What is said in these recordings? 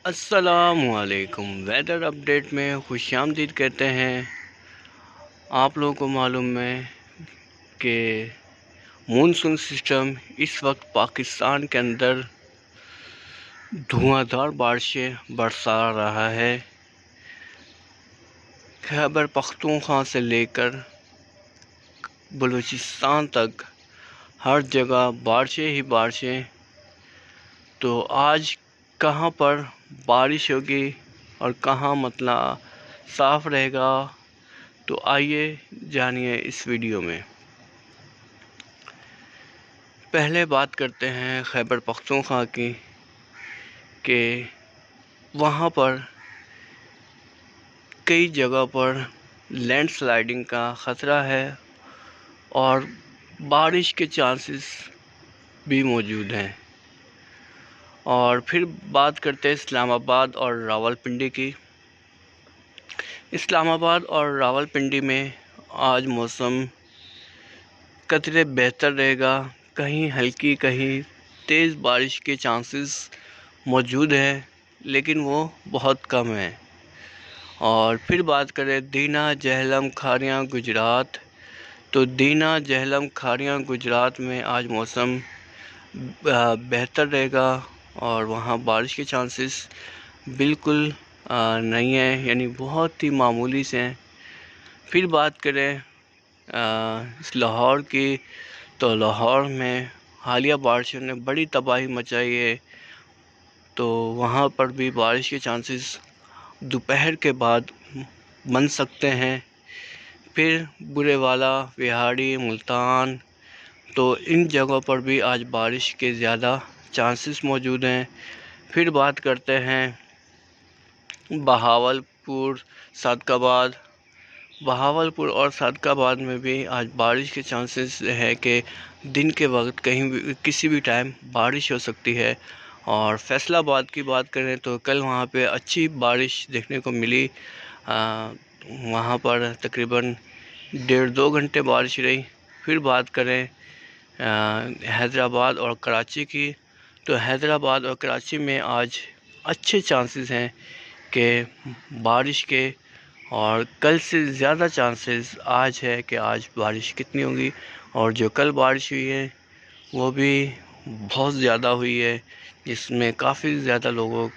السلام علیکم۔ Weather update میں خوش آمدید کہتے ہیں۔ آپ لوگوں کو معلوم ہے کہ مونسون سسٹم اس وقت پاکستان کے اندر دھواں دھار بارشیں برسا رہا ہے۔ خیبر پختونخوا سے لے کر بلوچستان تک ہر جگہ بارشیں ہی بارشیں۔ تو آج کہاں پر بارش ہوگی اور کہاں صاف رہے گا، تو آئیے جانیے اس ویڈیو میں۔ پہلے بات کرتے ہیں خیبر پختونخوا کی کہ وہاں پر کئی جگہ پر لینڈ سلائیڈنگ کا خطرہ ہے اور بارش کے چانسز بھی موجود ہیں۔ اور پھر بات کرتے ہیں اسلام آباد اور راولپنڈی کی۔ اسلام آباد اور راولپنڈی میں آج موسم قدرے بہتر رہے گا، کہیں ہلکی کہیں تیز بارش کے چانسز موجود ہیں، لیکن وہ بہت کم ہیں۔ اور پھر بات کریں دینا، جہلم، کھاریاں، گجرات، تو دینا، جہلم، کھاریاں، گجرات میں آج موسم بہتر رہے گا اور وہاں بارش کے چانسز بالکل نہیں ہیں، یعنی بہت ہی معمولی سے ہیں۔ پھر بات کریں لاہور کی، تو لاہور میں حالیہ بارشوں نے بڑی تباہی مچائی ہے، تو وہاں پر بھی بارش کے چانسز دوپہر کے بعد بن سکتے ہیں۔ پھر برے والا، وہاڑی، ملتان، تو ان جگہوں پر بھی آج بارش کے زیادہ چانسز موجود ہیں۔ پھر بات کرتے ہیں بہاولپور، صادقآباد۔ بہاولپور اور صادقآباد میں بھی آج بارش کے چانسز ہے کہ دن کے وقت کہیں بھی کسی بھی ٹائم بارش ہو سکتی ہے۔ اور فیصل آباد کی بات کریں تو کل وہاں پہ اچھی بارش دیکھنے کو ملی، وہاں پر تقریباً 1.5-2 گھنٹے بارش رہی۔ پھر بات کریں حیدرآباد اور کراچی کی، تو حیدرآباد اور کراچی میں آج اچھے چانسز ہیں کہ بارش کے، اور کل سے زیادہ چانسز آج ہے کہ آج بارش کتنی ہوگی۔ اور جو کل بارش ہوئی ہے وہ بھی بہت زیادہ ہوئی ہے، جس میں کافی زیادہ لوگوں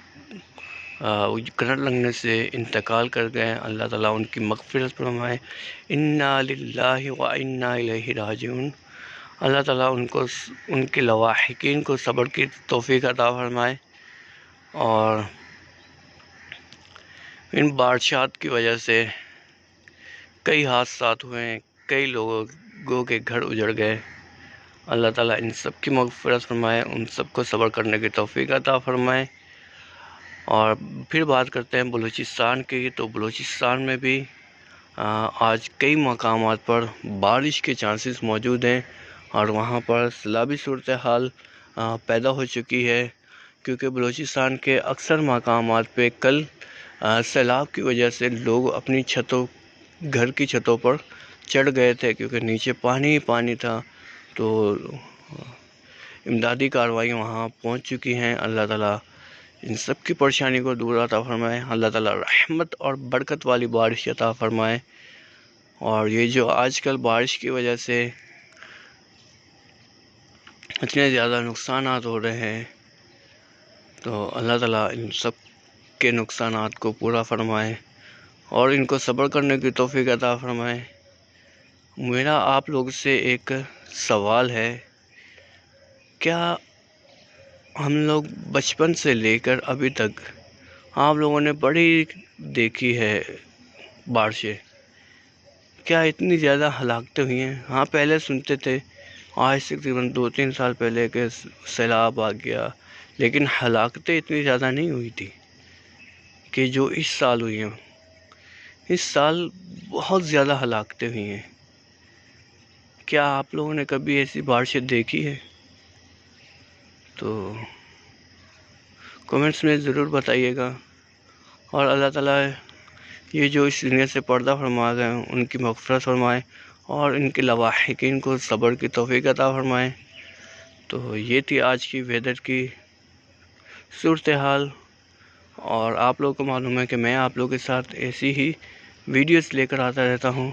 کرنٹ لگنے سے انتقال کر گئے۔ اللہ تعالیٰ ان کی مغفرت فرمائے۔ انا للہ و انا الیہ راجعون۔ اللہ تعالیٰ ان کے لواحقین کو صبر کی توفیق عطا فرمائے۔ اور ان بارشات کی وجہ سے کئی حادثات ہوئے ہیں، کئی لوگوں کے گھر اجڑ گئے۔ اللہ تعالیٰ ان سب کی مغفرت فرمائے، ان سب کو صبر کرنے کی توفیق عطا فرمائے۔ اور پھر بات کرتے ہیں بلوچستان کی، تو بلوچستان میں بھی آج کئی مقامات پر بارش کے چانسز موجود ہیں اور وہاں پر سیلابی صورتحال پیدا ہو چکی ہے، کیونکہ بلوچستان کے اکثر مقامات پہ کل سیلاب کی وجہ سے لوگ اپنی گھر کی چھتوں پر چڑھ گئے تھے، کیونکہ نیچے پانی ہی پانی تھا۔ تو امدادی کارروائیاں وہاں پہنچ چکی ہیں۔ اللہ تعالیٰ ان سب کی پریشانی کو دور عطا فرمائے۔ اللہ تعالیٰ رحمت اور برکت والی بارش عطا فرمائے۔ اور یہ جو آج کل بارش کی وجہ سے اتنے زیادہ نقصانات ہو رہے ہیں، تو اللہ تعالیٰ ان سب کے نقصانات کو پورا فرمائے اور ان کو صبر کرنے کی توفیق عطا فرمائے۔ میرا آپ لوگ سے ایک سوال ہے، کیا ہم لوگ بچپن سے لے کر ابھی تک آپ لوگوں نے بڑی دیکھی ہے بارشیں، کیا اتنی زیادہ ہلاکتیں ہوئی ہیں؟ ہاں، پہلے سنتے تھے، آج سے تقریباً 2-3 سال پہلے کہ سیلاب آ گیا، لیکن ہلاکتیں اتنی زیادہ نہیں ہوئی تھی کہ جو اس سال ہوئی ہیں۔ اس سال بہت زیادہ ہلاکتیں ہوئی ہیں۔ کیا آپ لوگوں نے کبھی ایسی بارشیں دیکھی ہے؟ تو کمنٹس میں ضرور بتائیے گا۔ اور اللہ تعالیٰ یہ جو اس دنیا سے پردہ فرما گئے ہیں ان کی مغفرت فرمائے اور ان کے لواحقین کو صبر کی توفیق عطا فرمائے۔ تو یہ تھی آج کی ویدر کی صورتحال۔ اور آپ لوگوں کو معلوم ہے کہ میں آپ لوگوں کے ساتھ ایسی ہی ویڈیوز لے کر آتا رہتا ہوں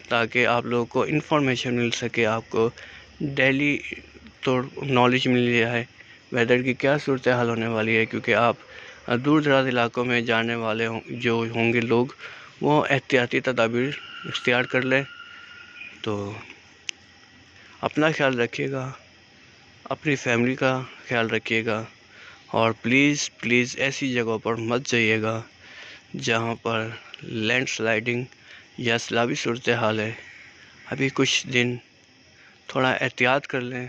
تاکہ آپ لوگوں کو انفارمیشن مل سکے، آپ کو ڈیلی تو نالج مل جائے ویدر کی کیا صورتحال ہونے والی ہے، کیونکہ آپ دور دراز علاقوں میں جانے والے جو ہوں گے لوگ، وہ احتیاطی تدابیر اختیار کر لیں۔ تو اپنا خیال رکھیے گا، اپنی فیملی کا خیال رکھیے گا، اور پلیز پلیز ایسی جگہوں پر مت جائیے گا جہاں پر لینڈ سلائیڈنگ یا سیلابی صورتحال ہے۔ ابھی کچھ دن تھوڑا احتیاط کر لیں۔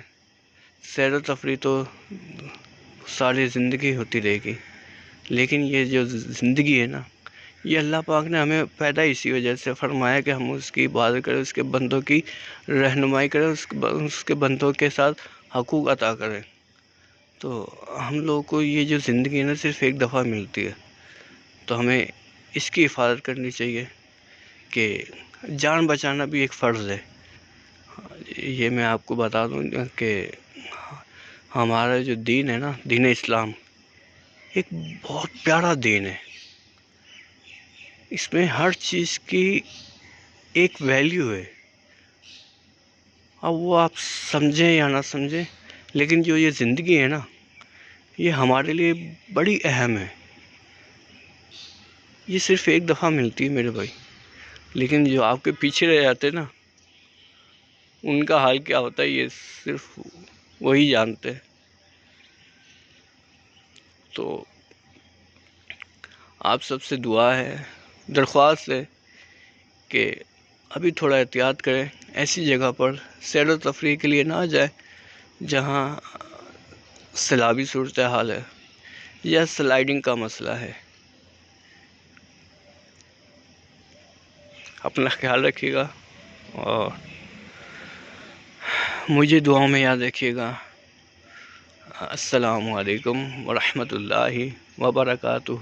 سیر و تفریح تو ساری زندگی ہوتی رہے گی، لیکن یہ جو زندگی ہے نا، یہ اللہ پاک نے ہمیں پیدا اسی وجہ سے فرمایا کہ ہم اس کی عبادت کریں، اس کے بندوں کی رہنمائی کریں، اس کے بندوں کے ساتھ حقوق عطا کریں۔ تو ہم لوگوں کو یہ جو زندگی ہے نا صرف ایک دفعہ ملتی ہے، تو ہمیں اس کی حفاظت کرنی چاہیے کہ جان بچانا بھی ایک فرض ہے۔ یہ میں آپ کو بتا دوں کہ ہمارا جو دین ہے نا، دین اسلام، ایک بہت پیارا دین ہے۔ اس میں ہر چیز کی ایک ویلیو ہے، اب وہ آپ سمجھیں یا نہ سمجھیں، لیکن جو یہ زندگی ہے نا، یہ ہمارے لیے بڑی اہم ہے۔ یہ صرف ایک دفعہ ملتی ہے میرے بھائی، لیکن جو آپ کے پیچھے رہ جاتے نا، ان کا حال کیا ہوتا ہے یہ صرف وہی جانتے ہیں۔ تو آپ سب سے دعا ہے، درخواست ہے کہ ابھی تھوڑا احتیاط کریں، ایسی جگہ پر سیر و تفریح کے لیے نہ جائیں جہاں سیلابی صورتحال ہے یا سلائیڈنگ کا مسئلہ ہے۔ اپنا خیال رکھیے گا اور مجھے دعاؤں میں یاد رکھیے گا۔ السلام علیکم ورحمۃ اللہ وبرکاتہ۔